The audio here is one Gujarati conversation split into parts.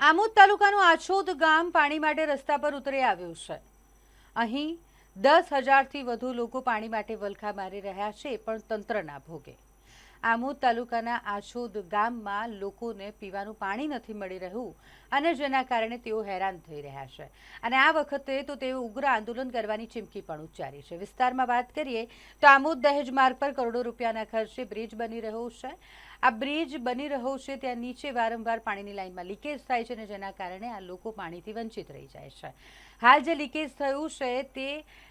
આમોદ તાલુકાનું આછોદ ગામ પાણી માટે રસ્તા પર ઉતરી આવ્યું છે। અહીં 10,000થી વધુ લોકો પાણી માટે વલખા મારી રહ્યા છે, પણ તંત્રના ભોગે। આમોદ તાલુકાના આછોદ ગામમાં લોકોને પીવાનું પાણી નથી મળી રહ્યું અને જેના કારણે તેઓ હેરાન થઈ રહ્યા છે અને આ વખતે તો તેઓ ઉગ્ર આંદોલન કરવાની ચીમકી પણ ઉચ્ચારી છે। વિસ્તારમાં વાત કરીએ તો આમોદ દહેજ માર્ગ પર કરોડો રૂપિયાના ખર્ચે બ્રિજ બની રહ્યો છે। આ બ્રિજ બની રહ્યો છે ત્યાં નીચે વારંવાર પાણીની લાઇનમાં લીકેજ થાય છે અને જેના કારણે આ લોકો પાણીથી વંચિત રહી જાય છે। હાલ જે લીકેજ થયું છે તે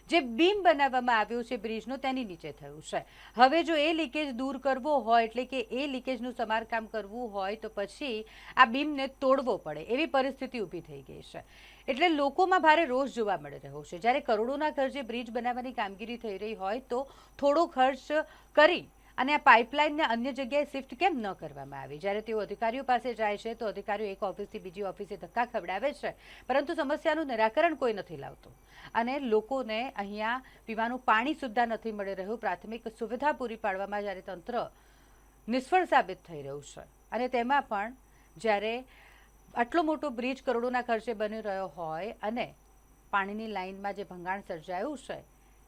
જે બીમ બનાવવામાં આવ્યો છે બ્રિજનો તેની નીચે થયું છે। હવે જો એ લીકેજ દૂર કરવો હોય એટલે કે એ લીકેજનું સમારકામ કરવું હોય તો પછી આ બીમને તોડવો પડે એવી પરિસ્થિતિ ઊભી થઈ ગઈ છે। એટલે લોકોમાં ભારે રોષ જોવા મળી રહ્યો છે। જ્યારે કરોડોના ખર્ચે બ્રિજ બનાવવાની કામગીરી થઈ રહી હોય તો થોડો ખર્ચ કરી અને આ પાઇપલાઇનને અન્ય જગ્યાએ શિફ્ટ કેમ ન કરવામાં આવી? જ્યારે તેઓ અધિકારીઓ પાસે જાય છે તો અધિકારીઓ એક ઓફિસથી બીજી ઓફિસે ધક્કા ખવડાવે છે, પરંતુ સમસ્યાનું નિરાકરણ કોઈ નથી લાવતું અને લોકોને અહીંયા પીવાનું પાણી સુદ્ધા નથી મળી રહ્યું। પ્રાથમિક સુવિધા પૂરી પાડવામાં જ્યારે તંત્ર નિષ્ફળ સાબિત થઈ રહ્યું છે અને તેમાં પણ જ્યારે આટલો મોટો બ્રિજ કરોડોના ખર્ચે બની રહ્યો હોય અને પાણીની લાઇનમાં જે ભંગાણ સર્જાયું છે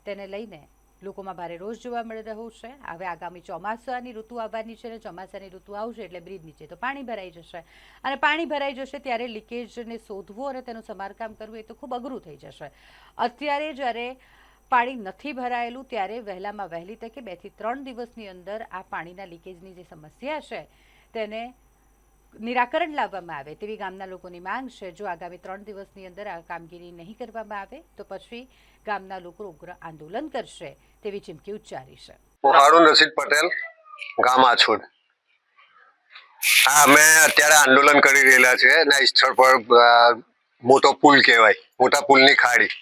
તેને લઈને લોકોમાં ભારે રોષ જોવા મળી રહ્યો છે। હવે આગામી ચોમાસાની ઋતુ આવવાની છે અને ચોમાસાની ઋતુ આવશે એટલે બ્રિજ નીચે તો પાણી ભરાઈ જશે અને પાણી ભરાઈ જશે ત્યારે લીકેજને શોધવું અને તેનું સમારકામ કરવું એ તો ખૂબ અઘરું થઈ જશે। અત્યારે જ્યારે પાણી નથી ભરાયેલું ત્યારે વહેલામાં વહેલી તકે 2 થી 3 દિવસની અંદર આ પાણીના લીકેજની જે સમસ્યા છે તેને નિરાકરણ લાવવામાં આવે તેવી ગામના લોકોની માંગ છે। જો આગામી 3 દિવસની અંદર આ કામગીરી નહીં કરવામાં આવે તો પછી ગામના લોકો ઉગ્ર આંદોલન કરશે તેવી ચીમકી ઉચ્ચારી છે। હારૂન રશીદ પટેલ, ગામ આછોદ। અમે અત્યારે આંદોલન કરી રહેલા છે અને સ્થળ પર મોટો પુલ કહેવાય, મોટા પુલની ખાડી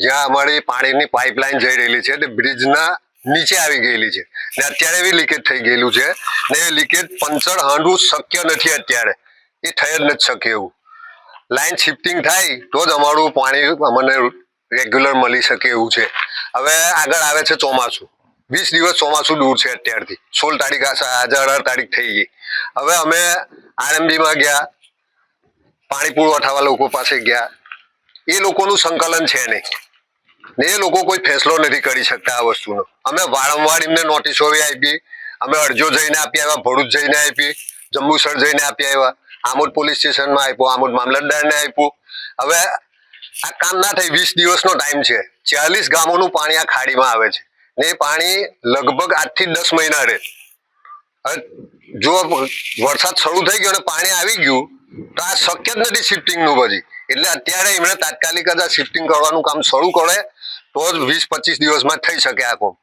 જ્યાં અમારી પાણીની પાઇપલાઇન જઈ રહેલી છે તે બ્રિજના નીચે આવી ગયેલી છે ને અત્યારે એવી લીકેજ થઈ ગયેલું છે ને એ લીકેજ પંચર હાંડવું શક્ય નથી। અત્યારે એ થઈ જ નથી શકે એવું। લાઇન શિફ્ટિંગ થાય તો જ અમારું પાણી અમને રેગ્યુલર મળી શકે એવું છે। હવે આગળ આવે છે ચોમાસું, 20 દિવસ ચોમાસું દૂર છે અત્યારથી। 16 તારીખ આજે 18 તારીખ થઈ ગઈ। હવે અમે આરએમબીમાં ગયા, પાણી પુરવઠાવાળા લોકો પાસે ગયા, એ લોકોનું સંકલન છે નહીં ને એ લોકો કોઈ ફેસલો નથી કરી શકતા આ વસ્તુનો। અમે વારંવાર એમને નોટિસો આપી, અમે અરજીઓ જઈને આપી આવ્યા, ભરૂચ જઈને આપી, જંબુસર જઈને આપી આવ્યા, આમોદ પોલીસ સ્ટેશનમાં આપ્યો, આમોદ મામલતદારને આપ્યું। હવે આ કામ ના થાય, 20 દિવસનો ટાઈમ છે। 40 ગામોનું પાણી આ ખાડીમાં આવે છે ને એ પાણી લગભગ 8 થી 10 મહિના રહે। જો વરસાદ શરૂ થઈ ગયો અને પાણી આવી ગયું તો આ શક્ય જ નથી શિફ્ટિંગનું પછી। એટલે અત્યારે એમણે તાત્કાલિક જ આ શિફ્ટિંગ કરવાનું કામ શરૂ કરે તો જ 20-25 દિવસમાં થઈ શકે આ કામ।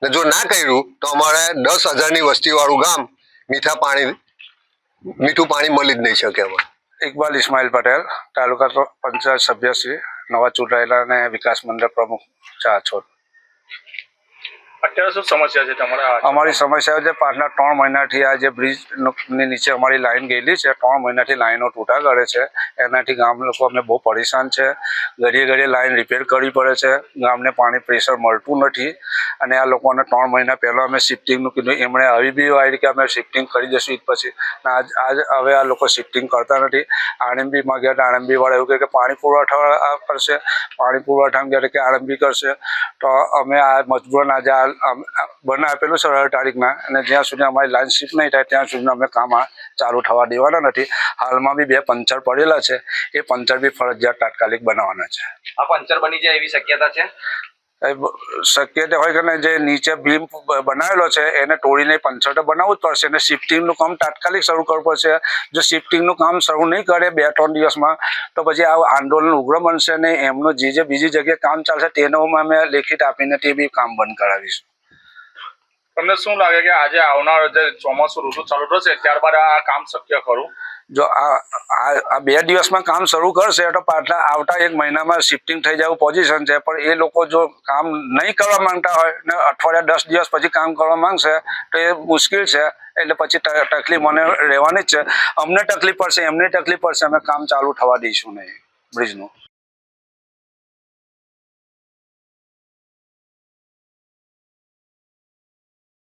ને જો ના કર્યું તો અમારે 10,000ની વસ્તીવાળું ગામ મીઠું પાણી મળી જ નહીં શકે। અમારે ઇકબાલ ઇસ્માઇલ પટેલ, તાલુકા પંચાયત સભ્ય શ્રી, નવા ચૂંટાયેલા અને વિકાસ મંડળ પ્રમુખ આછોદ। અત્યારે શું સમસ્યા છે તમારા? અમારી સમસ્યા છે પાછલા 3 મહિનાથી આ જે બ્રિજની નીચે અમારી લાઈન ગયેલી છે, 3 મહિનાથી લાઈનો તૂટા કરે છે। એનાથી ગામ લોકો અમને બહુ પરેશાન છે। ઘડીએ ઘડીએ લાઈન રિપેર કરવી પડે છે, ગામને પાણી પ્રેશર મળતું નથી અને આ લોકોને 3 મહિના પહેલાં અમે શિફ્ટિંગનું કીધું, એમણે આવી બી આવી કે અમે શિફ્ટિંગ કરી દઈશું ઈદ પછી, આજ હવે આ લોકો શિફ્ટિંગ કરતા નથી। આરએમબીમાં ગયા તો આરએમબીવાળા એવું કહે કે પાણી પુરવઠા કરશે, પાણી પુરવઠામાં ગયા કે આરએમબી કરશે। તો અમે આ મજબૂરન આજે બને આપેલું છે 18 તારીખના અને જ્યાં સુધી અમારી લાઈન શિફ્ટ નહીં થાય ત્યાં સુધી અમે કામ ચાલુ થવા દેવાના નથી। હાલમાં બી 2 પંચર પડેલા છે, એ પંચર બી ફરજિયાત તાત્કાલિક બનાવવાના છે। આ પંચર બની જાય એવી શક્યતા છે? શક્યતા હોય કે જે નીચે બીમ બનાવેલો છે એને તોડીને પંચર તો બનાવવું જ પડશે અને શિફ્ટિંગનું કામ તાત્કાલિક શરૂ કરવું પડશે। જો શિફ્ટિંગનું કામ શરૂ નહીં કરે 2-3 દિવસમાં તો પછી આ આંદોલન ઉગ્ર બનશે ને એમનું જે બીજી જગ્યાએ કામ ચાલશે તેનું અમે લેખિત આપીને તે બી કામ બંધ કરાવીશું। તમને શું લાગે કે આજે આવનાર જે ચોમાસું ઋતુ ચાલુ થશે ત્યારબાદ આ કામ શક્ય ખરું? જો આ 2 દિવસમાં કામ શરૂ કરશે તો પાછલા આવતા 1 મહિનામાં શિફ્ટિંગ થઈ જવું પોઝિશન છે, પણ એ લોકો જો કામ નહીં કરવા માંગતા હોય ને અઠવાડિયા 10 દિવસ પછી કામ કરવા માંગશે તો એ મુશ્કેલ છે। એટલે પછી તકલીફ મને રહેવાની જ છે। અમને તકલીફ પડશે, એમને તકલીફ પડશે, અમે કામ ચાલુ થવા દઈશું નહીં બ્રિજનું।